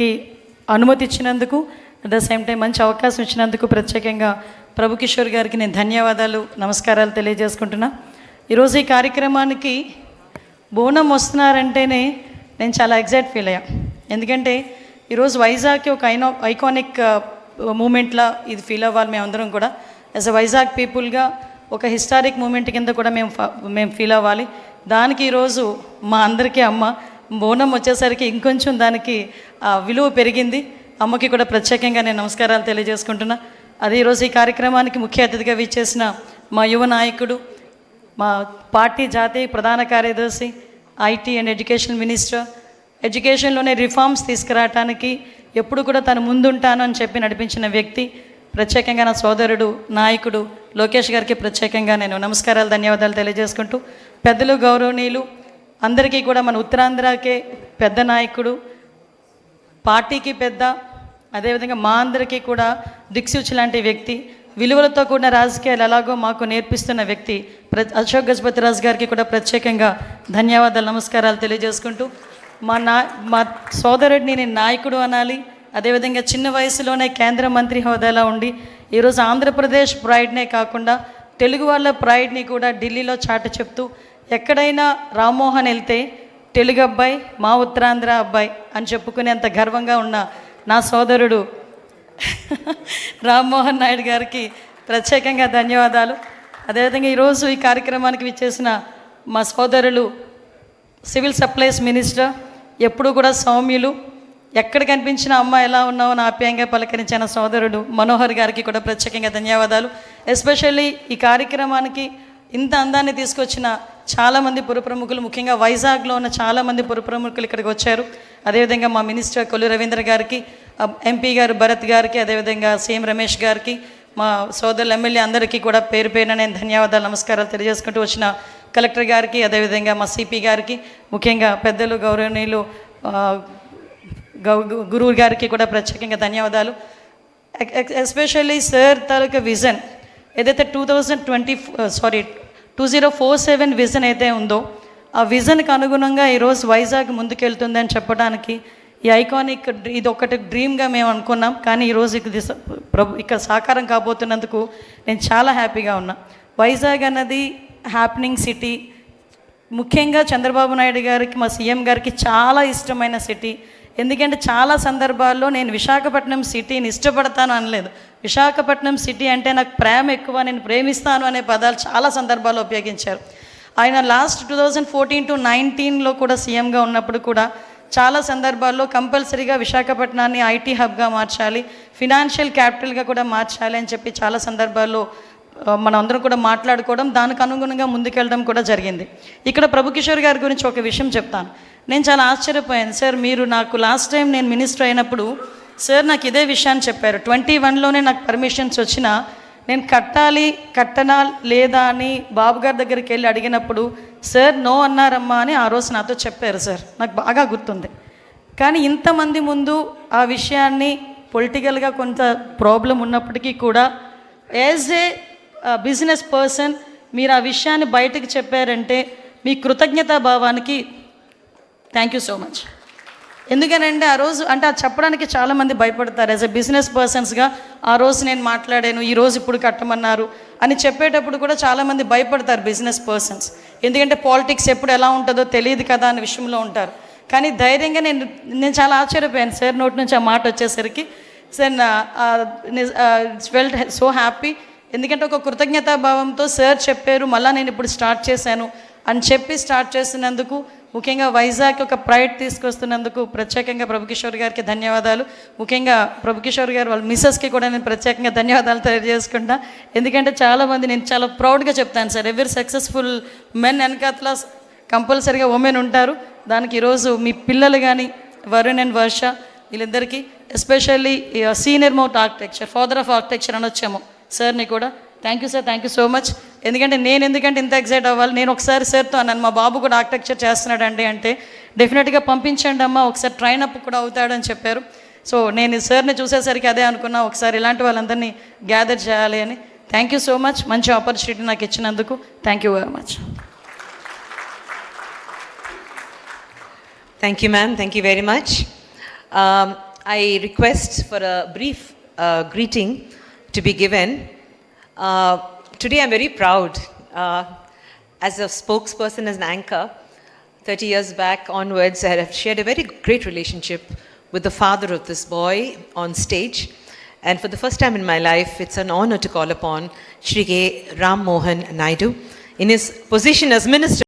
కి అనుమతి ఇచ్చినందుకు, అట్ ద సేమ్ టైం మంచి అవకాశం ఇచ్చినందుకు ప్రత్యేకంగా ప్రభు కిషోర్ గారికి నేను ధన్యవాదాలు, నమస్కారాలు తెలియజేసుకుంటున్నా. ఈరోజు ఈ కార్యక్రమానికి బోనం వస్తున్నారంటేనే నేను చాలా ఎగ్జైట్ ఫీల్ అయ్యా. ఎందుకంటే ఈరోజు వైజాగ్కి ఒక ఐకానిక్ మూమెంట్లా ఇది ఫీల్ అవ్వాలి మేమందరం కూడా. యాజ్ అ వైజాగ్ పీపుల్గా ఒక హిస్టారిక్ మూమెంట్ కింద కూడా మేము ఫీల్ అవ్వాలి. దానికి ఈరోజు మా అందరికీ అమ్మ బోనం వచ్చేసరికి ఇంకొంచెం దానికి విలువ పెరిగింది. అమ్మకి కూడా ప్రత్యేకంగా నేను నమస్కారాలు తెలియజేసుకుంటున్నా. అదే ఈరోజు ఈ కార్యక్రమానికి ముఖ్య అతిథిగా విచ్చేసిన మా యువ నాయకుడు, మా పార్టీ జాతీయ ప్రధాన కార్యదర్శి, ఐటీ అండ్ ఎడ్యుకేషన్ మినిస్టర్, ఎడ్యుకేషన్లోనే రిఫార్మ్స్ తీసుకురావటానికి ఎప్పుడు కూడా తను ముందుంటాను అని చెప్పి నడిపించిన వ్యక్తి, ప్రత్యేకంగా నా సోదరుడు నాయకుడు లోకేష్ గారికి ప్రత్యేకంగా నేను నమస్కారాలు, ధన్యవాదాలు తెలియజేసుకుంటూ, పెద్దలు గౌరవనీయులు అందరికీ కూడా మన ఉత్తరాంధ్రకే పెద్ద నాయకుడు, పార్టీకి పెద్ద, అదేవిధంగా మా అందరికీ కూడా దిక్సూచి లాంటి వ్యక్తి, విలువలతో కూడిన రాజకీయాలు ఎలాగో మాకు నేర్పిస్తున్న వ్యక్తి అశోక్ గజపతి రాజు గారికి కూడా ప్రత్యేకంగా ధన్యవాదాలు, నమస్కారాలు తెలియజేసుకుంటూ, మా సోదరుడిని నేను నాయకుడు అనాలి. అదేవిధంగా చిన్న వయసులోనే కేంద్ర మంత్రి హోదాలో ఉండి ఈరోజు ఆంధ్రప్రదేశ్ ప్రైడ్నే కాకుండా తెలుగు వాళ్ళ ప్రైడ్ని కూడా ఢిల్లీలో చాటి చెప్తూ, ఎక్కడైనా రామ్మోహన్ వెళ్తే తెలుగు అబ్బాయి, మా ఉత్తరాంధ్ర అబ్బాయి అని చెప్పుకునేంత గర్వంగా ఉన్న నా సోదరుడు రామ్మోహన్ నాయుడు గారికి ప్రత్యేకంగా ధన్యవాదాలు. అదేవిధంగా ఈరోజు ఈ కార్యక్రమానికి విచ్చేసిన మా సోదరులు సివిల్ సప్లైస్ మినిస్టర్, ఎప్పుడు కూడా సౌమ్యులు, ఎక్కడ కనిపించిన అమ్మ ఎలా ఉన్నావో ఆప్యాయంగా పలకరించిన సోదరుడు మనోహర్ గారికి కూడా ప్రత్యేకంగా ధన్యవాదాలు. ఎస్పెషల్లీ ఈ కార్యక్రమానికి ఇంత అందాన్ని తీసుకొచ్చిన చాలామంది పురప్రముఖులు, ముఖ్యంగా వైజాగ్లో ఉన్న చాలామంది పురప్రముఖులు ఇక్కడికి వచ్చారు. అదేవిధంగా మా మినిస్టర్ కొల్లు రవీంద్ర గారికి, ఎంపీ గారు భరత్ గారికి, అదేవిధంగా సీఎం రమేష్ గారికి, మా సోదరులు ఎమ్మెల్యే అందరికీ కూడా పేరు పేరున నేను ధన్యవాదాలు, నమస్కారాలు తెలియజేసుకుంటూ, వచ్చిన కలెక్టర్ గారికి, అదేవిధంగా మా సిపి గారికి, ముఖ్యంగా పెద్దలు గౌరవనీయులు గురువు గారికి కూడా ప్రత్యేకంగా ధన్యవాదాలు. ఎస్పెషల్లీ సార్ తాలూకా విజన్ ఏదైతే 2047 విజన్ అయితే ఉందో ఆ విజన్కి అనుగుణంగా ఈరోజు వైజాగ్ ముందుకెళ్తుందని చెప్పడానికి ఈ ఐకానిక్ ఇది ఒకటి డ్రీమ్గా మేము అనుకున్నాం. కానీ ఈరోజు ఇక్కడ సాకారం కాబోతున్నందుకు నేను చాలా హ్యాపీగా ఉన్నా. వైజాగ్ అన్నది హ్యాపెనింగ్ సిటీ, ముఖ్యంగా చంద్రబాబు నాయుడు గారికి, మా సీఎం గారికి చాలా ఇష్టమైన సిటీ. ఎందుకంటే చాలా సందర్భాల్లో నేను విశాఖపట్నం సిటీని ఇష్టపడతాను అనలేదు, విశాఖపట్నం సిటీ అంటే నాకు ప్రేమ ఎక్కువ, నేను ప్రేమిస్తాను అనే పదాలు చాలా సందర్భాల్లో ఉపయోగించారు. ఆయన లాస్ట్ 2014 to 2019 కూడా సీఎంగా ఉన్నప్పుడు కూడా చాలా సందర్భాల్లో కంపల్సరీగా విశాఖపట్నాన్ని ఐటీ హబ్గా మార్చాలి, ఫినాన్షియల్ క్యాపిటల్గా కూడా మార్చాలి అని చెప్పి చాలా సందర్భాల్లో మనం అందరం కూడా మాట్లాడుకోవడం, దానికి అనుగుణంగా ముందుకెళ్ళడం కూడా జరిగింది. ఇక్కడ ప్రభు కిషోర్ గారి గురించి ఒక విషయం చెప్తాను. నేను చాలా ఆశ్చర్యపోయాను. సార్ మీరు నాకు లాస్ట్ టైం నేను మినిస్టర్ అయినప్పుడు సార్ నాకు ఇదే విషయాన్ని చెప్పారు. 21లోనే నాకు పర్మిషన్స్ వచ్చినా నేను కట్టనా లేదా అని బాబు గారి దగ్గరికి వెళ్ళి అడిగినప్పుడు సార్ నో అన్నారమ్మా అని ఆ రోజు నాతో చెప్పారు. సార్ నాకు బాగా గుర్తుంది. కానీ ఇంతమంది ముందు ఆ విషయాన్ని పొలిటికల్గా కొంత ప్రాబ్లం ఉన్నప్పటికీ కూడా యాజ్ ఏ బిజినెస్ పర్సన్ మీరు ఆ విషయాన్ని బయటకు చెప్పారంటే మీ కృతజ్ఞతా భావానికి థ్యాంక్ యూ సో మచ్. ఎందుకనంటే ఆ రోజు అంటే అది చెప్పడానికి చాలామంది భయపడతారు. యాజ్ ఎ బిజినెస్ పర్సన్స్గా ఆ రోజు నేను మాట్లాడాను, ఈరోజు ఇప్పుడు కట్టమన్నారు అని చెప్పేటప్పుడు కూడా చాలామంది భయపడతారు బిజినెస్ పర్సన్స్. ఎందుకంటే పాలిటిక్స్ ఎప్పుడు ఎలా ఉంటుందో తెలియదు కదా అనే విషయంలో ఉంటారు. కానీ ధైర్యంగా నేను చాలా ఆశ్చర్యపోయాను సార్ నోటి నుంచి ఆ మాట వచ్చేసరికి. Sir felt so happy. ఎందుకంటే ఒక కృతజ్ఞతా భావంతో సార్ చెప్పారు, మళ్ళీ నేను ఇప్పుడు స్టార్ట్ చేశాను అని చెప్పి స్టార్ట్ చేసినందుకు, ముఖ్యంగా వైజాగ్ ఒక ప్రైడ్ తీసుకొస్తున్నందుకు ప్రత్యేకంగా ప్రభు కిషోర్ గారికి ధన్యవాదాలు. ముఖ్యంగా ప్రభు కిషోర్ గారు వాళ్ళ మిస్సెస్కి కూడా నేను ప్రత్యేకంగా ధన్యవాదాలు తెలియజేసుకుంటా. ఎందుకంటే చాలామంది నేను చాలా ప్రౌడ్గా చెప్తాను సార్, ఎవరి సక్సెస్ఫుల్ మెన్ వెనకాతల కంపల్సరీగా ఉమెన్ ఉంటారు. దానికి ఈరోజు మీ పిల్లలు కానీ వరుణ్ అండ్ వర్ష వీళ్ళిద్దరికీ, especially senior most architecture, father of architecture అని వచ్చాము సార్ని కూడా thank you sir, thank you so much. ఎందుకంటే ఎందుకంటే ఇంత ఎగ్జైట్ అవ్వాలి, నేను ఒకసారి సార్తో అన్నాను మా బాబు కూడా ఆర్కిటెక్చర్ చేస్తున్నాడండి అంటే డెఫినెట్గా పంపించండి అమ్మా, ఒకసారి ట్రైన్ అప్ కూడా అవుతాడని చెప్పారు. సో నేను సార్ని చూసేసరికి అదే అనుకున్నా, ఒకసారి ఇలాంటి వాళ్ళందరినీ గ్యాదర్ చేయాలి అని. థ్యాంక్ యూ సో మచ్, మంచి ఆపర్చునిటీ నాకు ఇచ్చినందుకు thank you very much. Thank you ma'am, thank you very much. I request for a brief greeting to be given. Today I'm very proud as a spokesperson, as an anchor. 30 years back onwards, I have shared a very great relationship with the father of this boy on stage. And for the first time in my life, it's an honor to call upon Shri K. Ram Mohan Naidu in his position as Minister